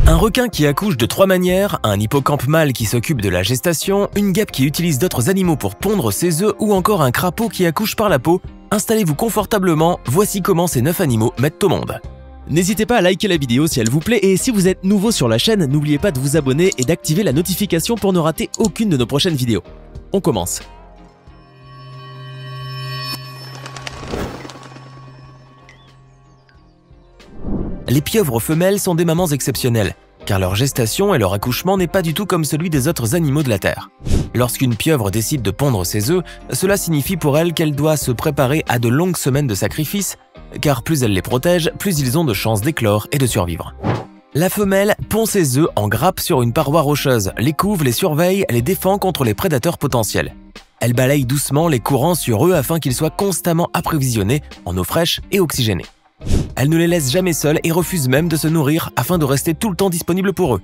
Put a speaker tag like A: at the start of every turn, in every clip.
A: Un requin qui accouche de 3 manières, un hippocampe mâle qui s'occupe de la gestation, une guêpe qui utilise d'autres animaux pour pondre ses œufs ou encore un crapaud qui accouche par la peau. Installez-vous confortablement, voici comment ces 9 animaux mettent au monde.
B: N'hésitez pas à liker la vidéo si elle vous plaît et si vous êtes nouveau sur la chaîne, n'oubliez pas de vous abonner et d'activer la notification pour ne rater aucune de nos prochaines vidéos. On commence.
A: Les pieuvres femelles sont des mamans exceptionnelles, car leur gestation et leur accouchement n'est pas du tout comme celui des autres animaux de la Terre. Lorsqu'une pieuvre décide de pondre ses œufs, cela signifie pour elle qu'elle doit se préparer à de longues semaines de sacrifice, car plus elle les protège, plus ils ont de chances d'éclore et de survivre. La femelle pond ses œufs en grappe sur une paroi rocheuse, les couve, les surveille, les défend contre les prédateurs potentiels. Elle balaye doucement les courants sur eux afin qu'ils soient constamment approvisionnés en eau fraîche et oxygénée. Elle ne les laisse jamais seuls et refuse même de se nourrir afin de rester tout le temps disponible pour eux.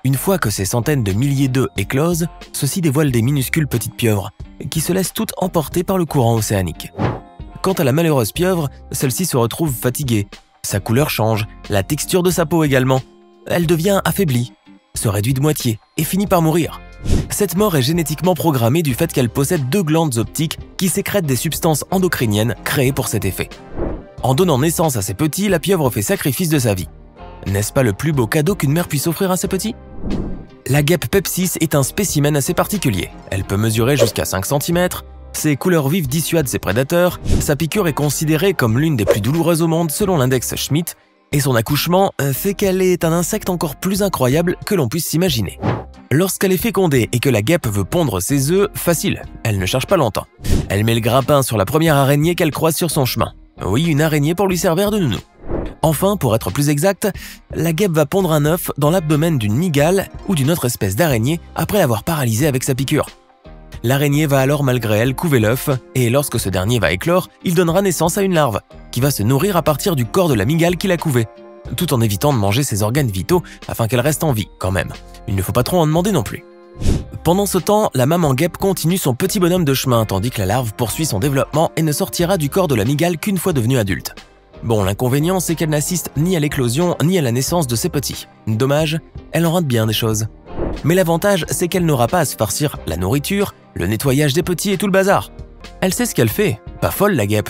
A: Une fois que ces centaines de milliers d'œufs éclosent, ceux-ci dévoilent des minuscules petites pieuvres qui se laissent toutes emporter par le courant océanique. Quant à la malheureuse pieuvre, celle-ci se retrouve fatiguée. Sa couleur change, la texture de sa peau également. Elle devient affaiblie, se réduit de moitié et finit par mourir. Cette mort est génétiquement programmée du fait qu'elle possède 2 glandes optiques qui sécrètent des substances endocriniennes créées pour cet effet. En donnant naissance à ses petits, la pieuvre fait sacrifice de sa vie. N'est-ce pas le plus beau cadeau qu'une mère puisse offrir à ses petits? La guêpe Pepsis est un spécimen assez particulier. Elle peut mesurer jusqu'à 5 cm, ses couleurs vives dissuadent ses prédateurs, sa piqûre est considérée comme l'une des plus douloureuses au monde selon l'index Schmidt, et son accouchement fait qu'elle est un insecte encore plus incroyable que l'on puisse s'imaginer. Lorsqu'elle est fécondée et que la guêpe veut pondre ses œufs, facile, elle ne cherche pas longtemps. Elle met le grappin sur la première araignée qu'elle croise sur son chemin. Oui, une araignée pour lui servir de nounou. Enfin, pour être plus exact, la guêpe va pondre un œuf dans l'abdomen d'une mygale ou d'une autre espèce d'araignée après l'avoir paralysée avec sa piqûre. L'araignée va alors malgré elle couver l'œuf et lorsque ce dernier va éclore, il donnera naissance à une larve qui va se nourrir à partir du corps de la mygale qui l'a couvé, tout en évitant de manger ses organes vitaux afin qu'elle reste en vie quand même. Il ne faut pas trop en demander non plus. Pendant ce temps, la maman guêpe continue son petit bonhomme de chemin tandis que la larve poursuit son développement et ne sortira du corps de la mygale qu'une fois devenue adulte. Bon, l'inconvénient, c'est qu'elle n'assiste ni à l'éclosion ni à la naissance de ses petits. Dommage, elle en rate bien des choses. Mais l'avantage, c'est qu'elle n'aura pas à se farcir la nourriture, le nettoyage des petits et tout le bazar. Elle sait ce qu'elle fait, pas folle la guêpe.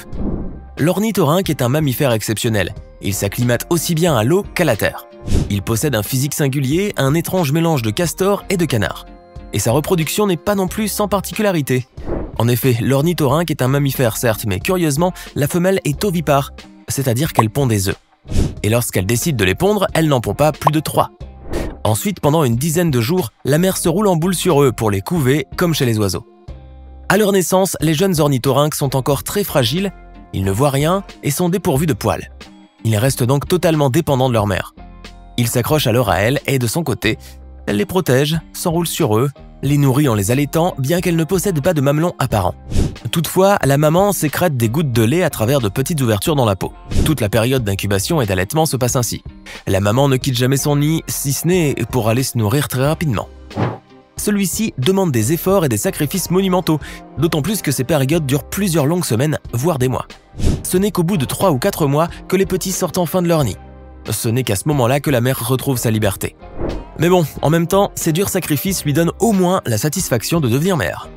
A: L'ornithorynque est un mammifère exceptionnel. Il s'acclimate aussi bien à l'eau qu'à la terre. Il possède un physique singulier, un étrange mélange de castor et de canard. Et sa reproduction n'est pas non plus sans particularité. En effet, l'ornithorynque est un mammifère certes, mais curieusement, la femelle est ovipare, c'est-à-dire qu'elle pond des œufs. Et lorsqu'elle décide de les pondre, elle n'en pond pas plus de 3. Ensuite, pendant une dizaine de jours, la mère se roule en boule sur eux pour les couver comme chez les oiseaux. À leur naissance, les jeunes ornithorynques sont encore très fragiles, ils ne voient rien et sont dépourvus de poils. Ils restent donc totalement dépendants de leur mère. Ils s'accrochent alors à elle et de son côté, elle les protège, s'enroule sur eux, les nourrit en les allaitant bien qu'elle ne possède pas de mamelon apparent. Toutefois, la maman sécrète des gouttes de lait à travers de petites ouvertures dans la peau. Toute la période d'incubation et d'allaitement se passe ainsi. La maman ne quitte jamais son nid, si ce n'est pour aller se nourrir très rapidement. Celui-ci demande des efforts et des sacrifices monumentaux, d'autant plus que ces périodes durent plusieurs longues semaines, voire des mois. Ce n'est qu'au bout de 3 ou 4 mois que les petits sortent enfin de leur nid. Ce n'est qu'à ce moment-là que la mère retrouve sa liberté. Mais bon, en même temps, ces durs sacrifices lui donnent au moins la satisfaction de devenir mère.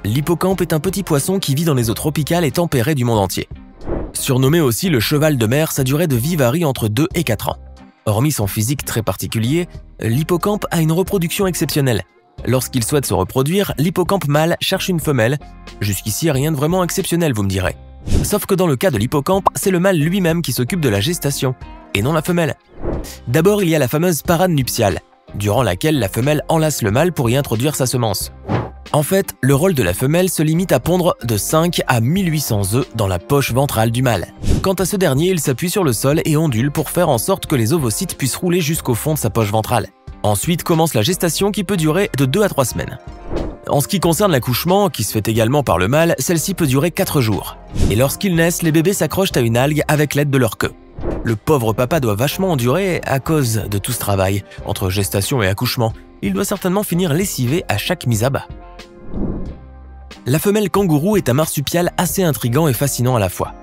A: L'hippocampe est un petit poisson qui vit dans les eaux tropicales et tempérées du monde entier. Surnommé aussi le cheval de mer, sa durée de vie varie entre 2 et 4 ans. Hormis son physique très particulier, l'hippocampe a une reproduction exceptionnelle. Lorsqu'il souhaite se reproduire, l'hippocampe mâle cherche une femelle. Jusqu'ici, rien de vraiment exceptionnel, vous me direz. Sauf que dans le cas de l'hippocampe, c'est le mâle lui-même qui s'occupe de la gestation, et non la femelle. D'abord, il y a la fameuse parade nuptiale, durant laquelle la femelle enlace le mâle pour y introduire sa semence. En fait, le rôle de la femelle se limite à pondre de 5 à 1800 œufs dans la poche ventrale du mâle. Quant à ce dernier, il s'appuie sur le sol et ondule pour faire en sorte que les ovocytes puissent rouler jusqu'au fond de sa poche ventrale. Ensuite commence la gestation qui peut durer de 2 à 3 semaines. En ce qui concerne l'accouchement, qui se fait également par le mâle, celle-ci peut durer 4 jours. Et lorsqu'ils naissent, les bébés s'accrochent à une algue avec l'aide de leur queue. Le pauvre papa doit vachement endurer à cause de tout ce travail. Entre gestation et accouchement, il doit certainement finir lessivé à chaque mise à bas. La femelle kangourou est un marsupial assez intriguant et fascinant à la fois.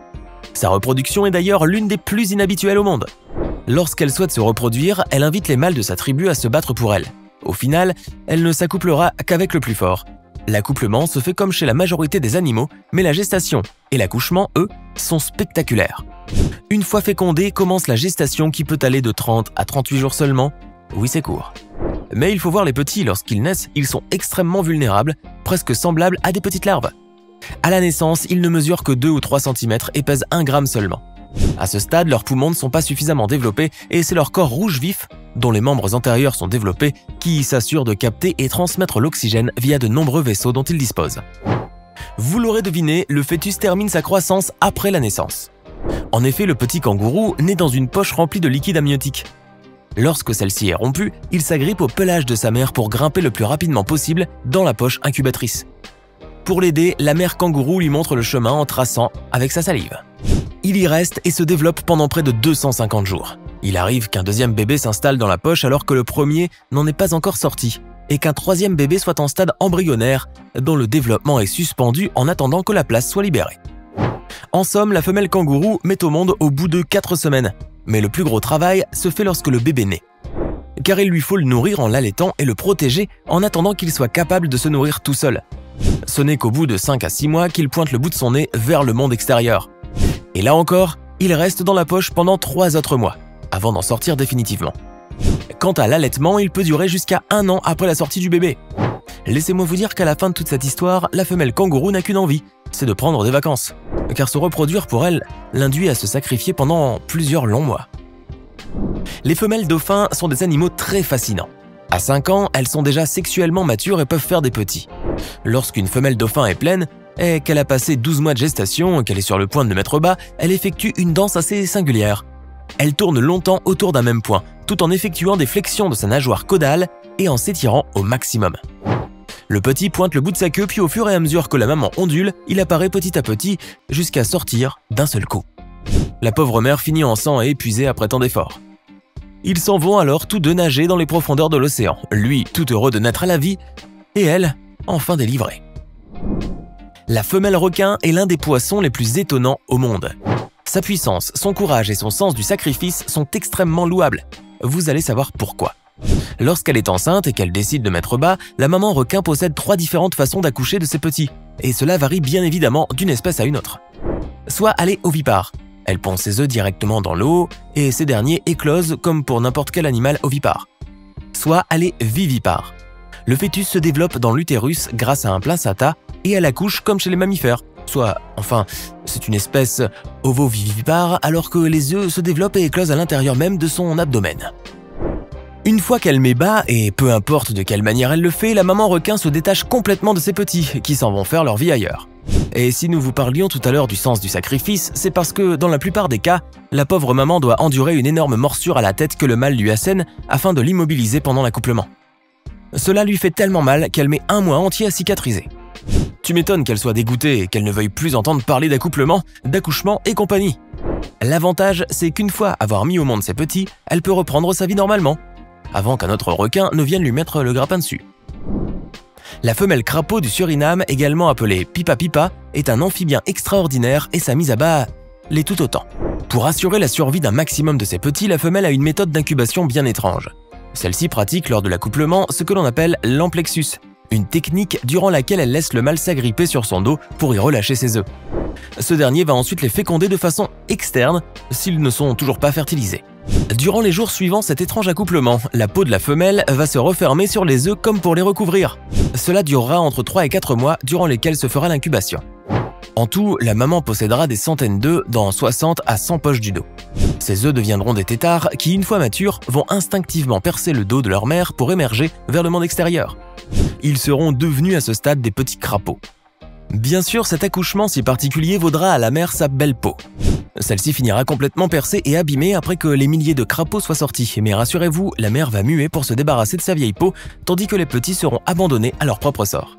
A: Sa reproduction est d'ailleurs l'une des plus inhabituelles au monde. Lorsqu'elle souhaite se reproduire, elle invite les mâles de sa tribu à se battre pour elle. Au final, elle ne s'accouplera qu'avec le plus fort. L'accouplement se fait comme chez la majorité des animaux, mais la gestation et l'accouchement, eux, sont spectaculaires. Une fois fécondée, commence la gestation qui peut aller de 30 à 38 jours seulement. Oui, c'est court. Mais il faut voir les petits, lorsqu'ils naissent, ils sont extrêmement vulnérables, presque semblables à des petites larves. À la naissance, ils ne mesurent que 2 ou 3 cm et pèsent 1 gramme seulement. À ce stade, leurs poumons ne sont pas suffisamment développés et c'est leur corps rouge vif, dont les membres antérieurs sont développés, qui s'assure de capter et transmettre l'oxygène via de nombreux vaisseaux dont ils disposent. Vous l'aurez deviné, le fœtus termine sa croissance après la naissance. En effet, le petit kangourou naît dans une poche remplie de liquide amniotique. Lorsque celle-ci est rompue, il s'agrippe au pelage de sa mère pour grimper le plus rapidement possible dans la poche incubatrice. Pour l'aider, la mère kangourou lui montre le chemin en traçant avec sa salive. Il y reste et se développe pendant près de 250 jours. Il arrive qu'un deuxième bébé s'installe dans la poche alors que le premier n'en est pas encore sorti, et qu'un troisième bébé soit en stade embryonnaire, dont le développement est suspendu en attendant que la place soit libérée. En somme, la femelle kangourou met au monde au bout de 4 semaines, mais le plus gros travail se fait lorsque le bébé naît. Car il lui faut le nourrir en l'allaitant et le protéger en attendant qu'il soit capable de se nourrir tout seul. Ce n'est qu'au bout de 5 à 6 mois qu'il pointe le bout de son nez vers le monde extérieur. Et là encore, il reste dans la poche pendant 3 autres mois, avant d'en sortir définitivement. Quant à l'allaitement, il peut durer jusqu'à 1 an après la sortie du bébé. Laissez-moi vous dire qu'à la fin de toute cette histoire, la femelle kangourou n'a qu'une envie, c'est de prendre des vacances. Car se reproduire pour elle l'induit à se sacrifier pendant plusieurs longs mois. Les femelles dauphins sont des animaux très fascinants. À 5 ans, elles sont déjà sexuellement matures et peuvent faire des petits. Lorsqu'une femelle dauphin est pleine, et qu'elle a passé 12 mois de gestation et qu'elle est sur le point de le mettre bas, elle effectue une danse assez singulière. Elle tourne longtemps autour d'un même point, tout en effectuant des flexions de sa nageoire caudale et en s'étirant au maximum. Le petit pointe le bout de sa queue, puis au fur et à mesure que la maman ondule, il apparaît petit à petit jusqu'à sortir d'un seul coup. La pauvre mère finit en sang et épuisée après tant d'efforts. Ils s'en vont alors tous deux nager dans les profondeurs de l'océan, lui tout heureux de naître à la vie, et elle, enfin délivrée. La femelle requin est l'un des poissons les plus étonnants au monde. Sa puissance, son courage et son sens du sacrifice sont extrêmement louables. Vous allez savoir pourquoi. Lorsqu'elle est enceinte et qu'elle décide de mettre bas, la maman requin possède 3 différentes façons d'accoucher de ses petits, et cela varie bien évidemment d'une espèce à une autre. Soit elle est ovipare. Elle pond ses œufs directement dans l'eau, et ces derniers éclosent comme pour n'importe quel animal ovipare. Soit elle est vivipare. Le fœtus se développe dans l'utérus grâce à un placenta, et elle accouche comme chez les mammifères. C'est une espèce ovovivipare alors que les œufs se développent et éclosent à l'intérieur même de son abdomen. Une fois qu'elle met bas, et peu importe de quelle manière elle le fait, la maman requin se détache complètement de ses petits, qui s'en vont faire leur vie ailleurs. Et si nous vous parlions tout à l'heure du sens du sacrifice, c'est parce que, dans la plupart des cas, la pauvre maman doit endurer une énorme morsure à la tête que le mâle lui assène afin de l'immobiliser pendant l'accouplement. Cela lui fait tellement mal qu'elle met 1 mois entier à cicatriser. Tu m'étonnes qu'elle soit dégoûtée et qu'elle ne veuille plus entendre parler d'accouplement, d'accouchement et compagnie. L'avantage, c'est qu'une fois avoir mis au monde ses petits, elle peut reprendre sa vie normalement, avant qu'un autre requin ne vienne lui mettre le grappin dessus. La femelle crapaud du Suriname, également appelée pipa pipa, est un amphibien extraordinaire et sa mise à bas l'est tout autant. Pour assurer la survie d'un maximum de ses petits, la femelle a une méthode d'incubation bien étrange. Celle-ci pratique lors de l'accouplement ce que l'on appelle l'amplexus, une technique durant laquelle elle laisse le mâle s'agripper sur son dos pour y relâcher ses œufs. Ce dernier va ensuite les féconder de façon externe s'ils ne sont toujours pas fertilisés. Durant les jours suivant cet étrange accouplement, la peau de la femelle va se refermer sur les œufs comme pour les recouvrir. Cela durera entre 3 et 4 mois durant lesquels se fera l'incubation. En tout, la maman possédera des centaines d'œufs dans 60 à 100 poches du dos. Ces œufs deviendront des têtards qui, une fois matures, vont instinctivement percer le dos de leur mère pour émerger vers le monde extérieur. Ils seront devenus à ce stade des petits crapauds. Bien sûr, cet accouchement si particulier vaudra à la mère sa belle peau. Celle-ci finira complètement percée et abîmée après que les milliers de crapauds soient sortis. Mais rassurez-vous, la mère va muer pour se débarrasser de sa vieille peau, tandis que les petits seront abandonnés à leur propre sort.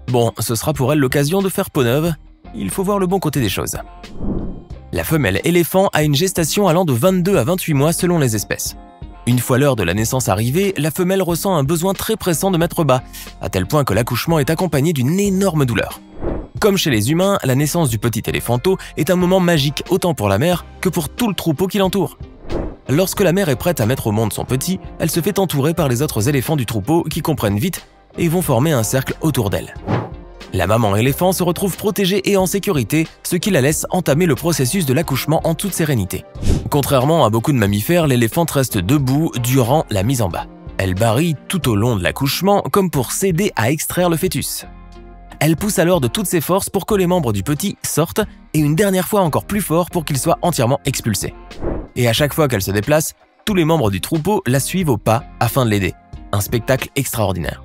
A: Bon, ce sera pour elle l'occasion de faire peau neuve. Il faut voir le bon côté des choses. La femelle éléphant a une gestation allant de 22 à 28 mois selon les espèces. Une fois l'heure de la naissance arrivée, la femelle ressent un besoin très pressant de mettre bas, à tel point que l'accouchement est accompagné d'une énorme douleur. Comme chez les humains, la naissance du petit éléphanteau est un moment magique autant pour la mère que pour tout le troupeau qui l'entoure. Lorsque la mère est prête à mettre au monde son petit, elle se fait entourer par les autres éléphants du troupeau qui comprennent vite et vont former un cercle autour d'elle. La maman éléphant se retrouve protégée et en sécurité, ce qui la laisse entamer le processus de l'accouchement en toute sérénité. Contrairement à beaucoup de mammifères, l'éléphante reste debout durant la mise en bas. Elle barille tout au long de l'accouchement comme pour s'aider à extraire le fœtus. Elle pousse alors de toutes ses forces pour que les membres du petit sortent et une dernière fois encore plus fort pour qu'ils soient entièrement expulsés. Et à chaque fois qu'elle se déplace, tous les membres du troupeau la suivent au pas afin de l'aider. Un spectacle extraordinaire.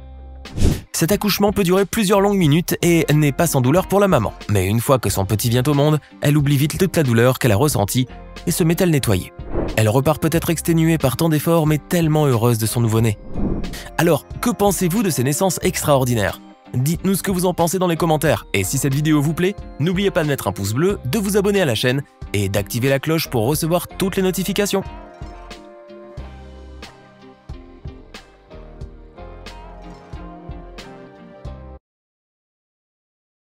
A: Cet accouchement peut durer plusieurs longues minutes et n'est pas sans douleur pour la maman. Mais une fois que son petit vient au monde, elle oublie vite toute la douleur qu'elle a ressentie et se met à le nettoyer. Elle repart peut-être exténuée par tant d'efforts mais tellement heureuse de son nouveau-né. Alors, que pensez-vous de ces naissances extraordinaires ? Dites-nous ce que vous en pensez dans les commentaires. Et si cette vidéo vous plaît, n'oubliez pas de mettre un pouce bleu, de vous abonner à la chaîne et d'activer la cloche pour recevoir toutes les notifications.